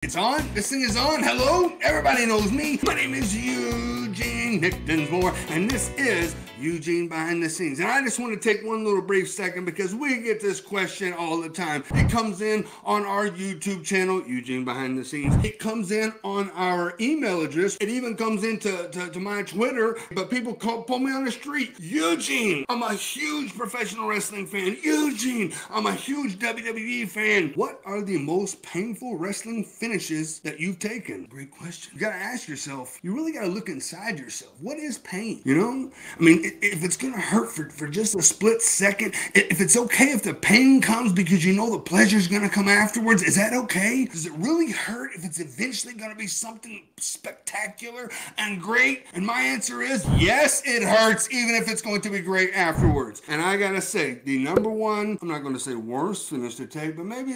It's on. This thing is on. Hello. Everybody knows me. My name is Eugene Nick Dinsmore, and this is Eugene Behind the Scenes. And I just want to take one little brief second because we get this question all the time. It comes in on our YouTube channel, Eugene Behind the Scenes. It comes in on our email address. It even comes into to my Twitter. But people pull me on the street. Eugene, I'm a huge professional wrestling fan. Eugene, I'm a huge WWE fan. What are the most painful wrestling finishes that you've taken? Great question. You gotta ask yourself. You really gotta look inside yourself. What is pain? You know? I mean, if it's gonna hurt for just a split second, if it's okay if the pain comes because you know the pleasure's gonna come afterwards, is that okay? Does it really hurt if it's eventually gonna be something spectacular and great? And my answer is yes, it hurts, even if it's going to be great afterwards. And I gotta say, the number one, I'm not gonna say worst finish to take, but maybe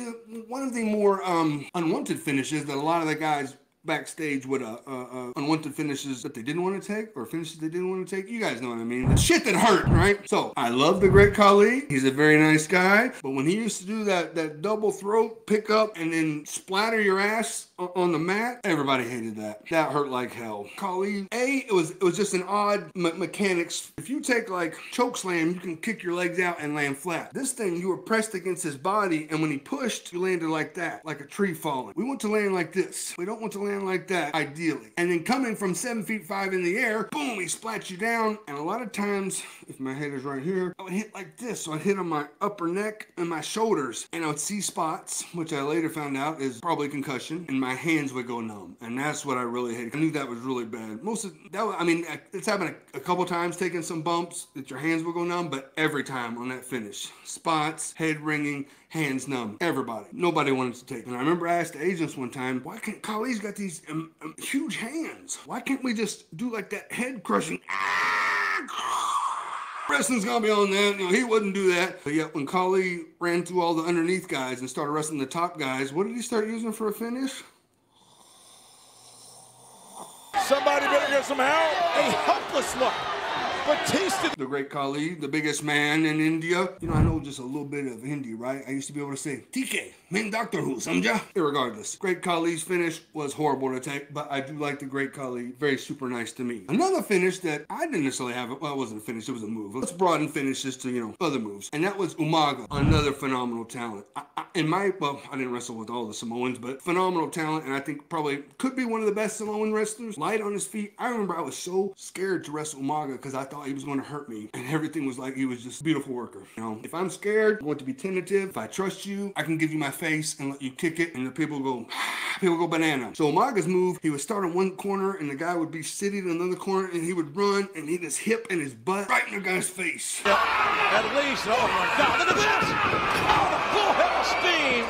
one of the more unwanted finishes that a lot of the guys backstage with unwanted finishes that they didn't want to take, or finishes they didn't want to take. You guys know what I mean. The shit that hurt, right? So I love the Great Khali. He's a very nice guy. But when he used to do that double throat pick up and then splatter your ass on the mat, everybody hated that. That hurt like hell. Khali, it was just an odd mechanics. If you take like choke slam, you can kick your legs out and land flat. This thing, you were pressed against his body, and when he pushed, you landed like that, like a tree falling. We want to land like this. We don't want to land like that, ideally. And then coming from 7 feet 5 in the air, boom, he splats you down. And a lot of times, if my head is right here, I would hit like this. So I'd hit on my upper neck and my shoulders, and I would see spots, which I later found out is probably concussion, and my hands would go numb. And that's what I really hated. I knew that was really bad. Most of that, I mean, it's happened a couple times, taking some bumps that your hands will go numb, but every time on that finish, spots, head ringing, hands numb. Everybody. Nobody wanted to take it. And I remember I asked the agents one time, why can't Khali's got these huge hands? Why can't we just do like that head crushing? Wrestling's gonna be on that. You know, he wouldn't do that. But yet when Khali ran through all the underneath guys and started wrestling the top guys, what did he start using for a finish? Somebody better get some help. A helpless look. Batista. The Great Khali, the biggest man in India. You know, I know just a little bit of Hindi, right? I used to be able to say, TK, main Doctor Who, samjha? Irregardless, Great Khali's finish was horrible to take, but I do like the Great Khali. Very super nice to me. Another finish that I didn't necessarily have, well, it wasn't a finish, it was a move. Let's broaden finishes to, you know, other moves. And that was Umaga, another phenomenal talent. I didn't wrestle with all the Samoans, but phenomenal talent, and I think probably could be one of the best Samoan wrestlers. Light on his feet. I remember I was so scared to wrestle Umaga because I thought he was going to hurt me, and everything was like he was just a beautiful worker. You know, if I'm scared, I want to be tentative. If I trust you, I can give you my face and let you kick it, and the people go banana. So Umaga's move, he would start in one corner, and the guy would be sitting in another corner, and he would run and hit his hip and his butt right in the guy's face. Yep. At least, oh my God, look at this! Oh, the full head of steam!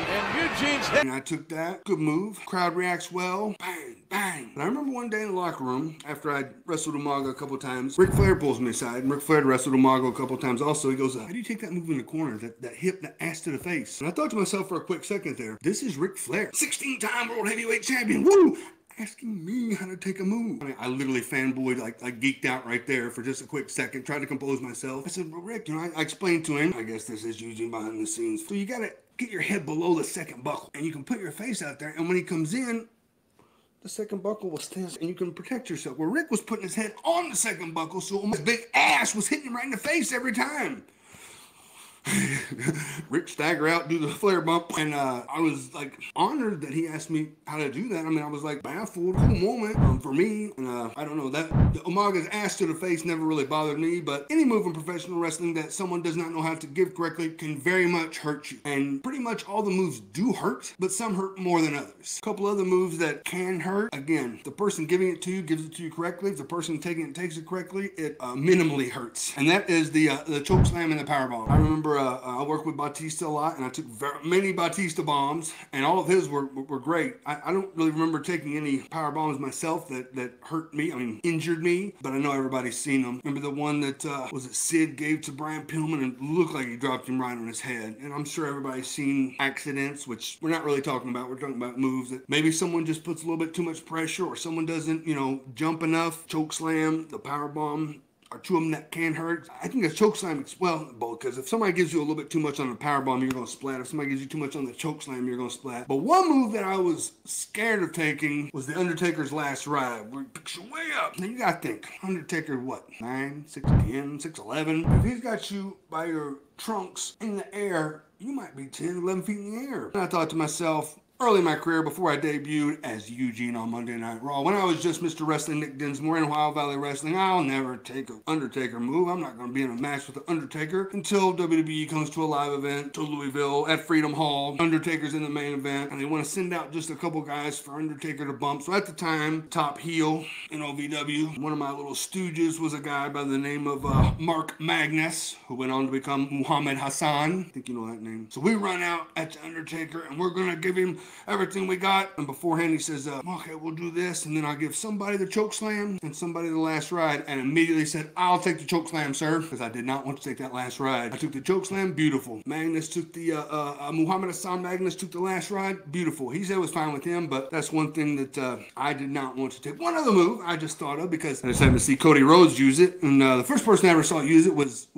And Eugene's head. And I took that. Good move. Crowd reacts well. Bang, bang. And I remember one day in the locker room, after I'd wrestled Umaga a couple times, Ric Flair pulls me aside, and Ric Flair had wrestled Umaga a couple times also. He goes, how do you take that move in the corner, that hip, that ass to the face? And I thought to myself for a quick second there, this is Ric Flair, 16-time world heavyweight champion. Woo! Asking me how to take a move. I mean, I literally fanboyed, like geeked out right there for just a quick second, tried to compose myself. I said, well, Rick, you know, I explained to him, I guess this is Eugene Behind the Scenes. So you gotta get your head below the second buckle, and you can put your face out there, and when he comes in, the second buckle will stand, and you can protect yourself. Where Rick was putting his head on the second buckle, so his big ass was hitting him right in the face every time. Rick stagger out, do the flare bump, and I was like honored that he asked me how to do that. I mean, I was like baffled. Cool moment for me, and I don't know, that the Umaga's ass to the face never really bothered me, but any move in professional wrestling that someone does not know how to give correctly can very much hurt you. And pretty much all the moves do hurt, but some hurt more than others. A couple other moves that can hurt, again, the person giving it to you gives it to you correctly. If the person taking it takes it correctly, it minimally hurts. And that is the choke slam and the powerbomb. I remember I worked with Batista a lot, and I took many Batista bombs, and all of his were great. I don't really remember taking any power bombs myself that hurt me, I mean, injured me, but I know everybody's seen them. Remember the one that, was it Sid gave to Brian Pillman and looked like he dropped him right on his head? And I'm sure everybody's seen accidents, which we're not really talking about. We're talking about moves that maybe someone just puts a little bit too much pressure, or someone doesn't, you know, jump enough. Choke slam, the power bomb, are two of them that can hurt. I think a chokeslam, well, both, because if somebody gives you a little bit too much on the powerbomb, you're going to splat. If somebody gives you too much on the chokeslam, you're going to splat. But one move that I was scared of taking was the Undertaker's last ride, where he picks you way up. Now you got to think, Undertaker, what, 9, 6'10", 6'11"? If he's got you by your trunks in the air, you might be 10, 11 feet in the air. And I thought to myself, early in my career, before I debuted as Eugene on Monday Night Raw, when I was just Mr. Wrestling Nick Dinsmore in Ohio Valley Wrestling, I'll never take an Undertaker move. I'm not going to be in a match with the Undertaker until WWE comes to a live event to Louisville at Freedom Hall. Undertaker's in the main event, and they want to send out just a couple guys for Undertaker to bump. So at the time, top heel in OVW, one of my little stooges was a guy by the name of Mark Magnus, who went on to become Muhammad Hassan. I think you know that name. So we run out at the Undertaker, and we're going to give him everything we got. And beforehand he says, okay, we'll do this, and then I'll give somebody the choke slam and somebody the last ride. And immediately said, I'll take the choke slam, sir, because I did not want to take that last ride. I took the choke slam, beautiful. Magnus took the Muhammad Hassan Magnus took the last ride, beautiful. He said it was fine with him, but that's one thing that I did not want to take. One other move I just thought of, because I just happened to see Cody Rhodes use it, and the first person I ever saw use it was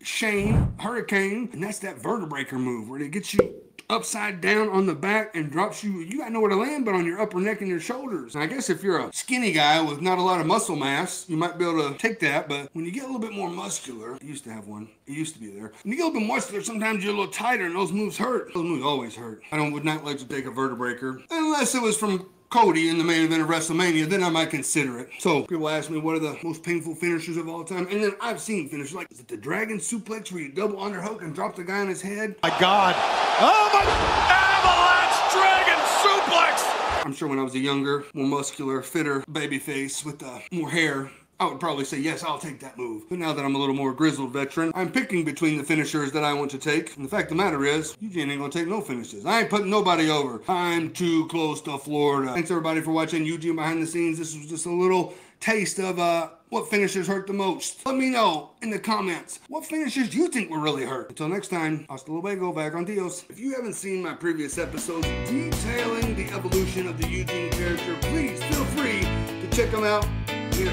Shane Hurricane, and that's that vertebraker move where they get you upside down on the back and drops you. You got nowhere to land but on your upper neck and your shoulders. And I guess if you're a skinny guy with not a lot of muscle mass, you might be able to take that. But when you get a little bit more muscular, I used to have one. It used to be there. When you get a little bit muscular, sometimes you're a little tighter, and those moves hurt. Those moves always hurt. Would not like to take a vertebraker unless it was from Cody in the main event of WrestleMania, then I might consider it. So people ask me, what are the most painful finishers of all time? And then I've seen finishers like, is it the dragon suplex where you double underhook and drop the guy on his head? My God. Oh my, avalanche dragon suplex. I'm sure when I was a younger, more muscular, fitter baby face with more hair, I would probably say, yes, I'll take that move. But now that I'm a little more grizzled veteran, I'm picking between the finishers that I want to take. And the fact of the matter is, Eugene ain't gonna take no finishes. I ain't putting nobody over. I'm too close to Florida. Thanks everybody for watching Eugene Behind the Scenes. This was just a little taste of what finishers hurt the most. Let me know in the comments, what finishers do you think will really hurt? Until next time, hasta luego, back on Dios. If you haven't seen my previous episodes detailing the evolution of the Eugene character, please feel free to check them out here.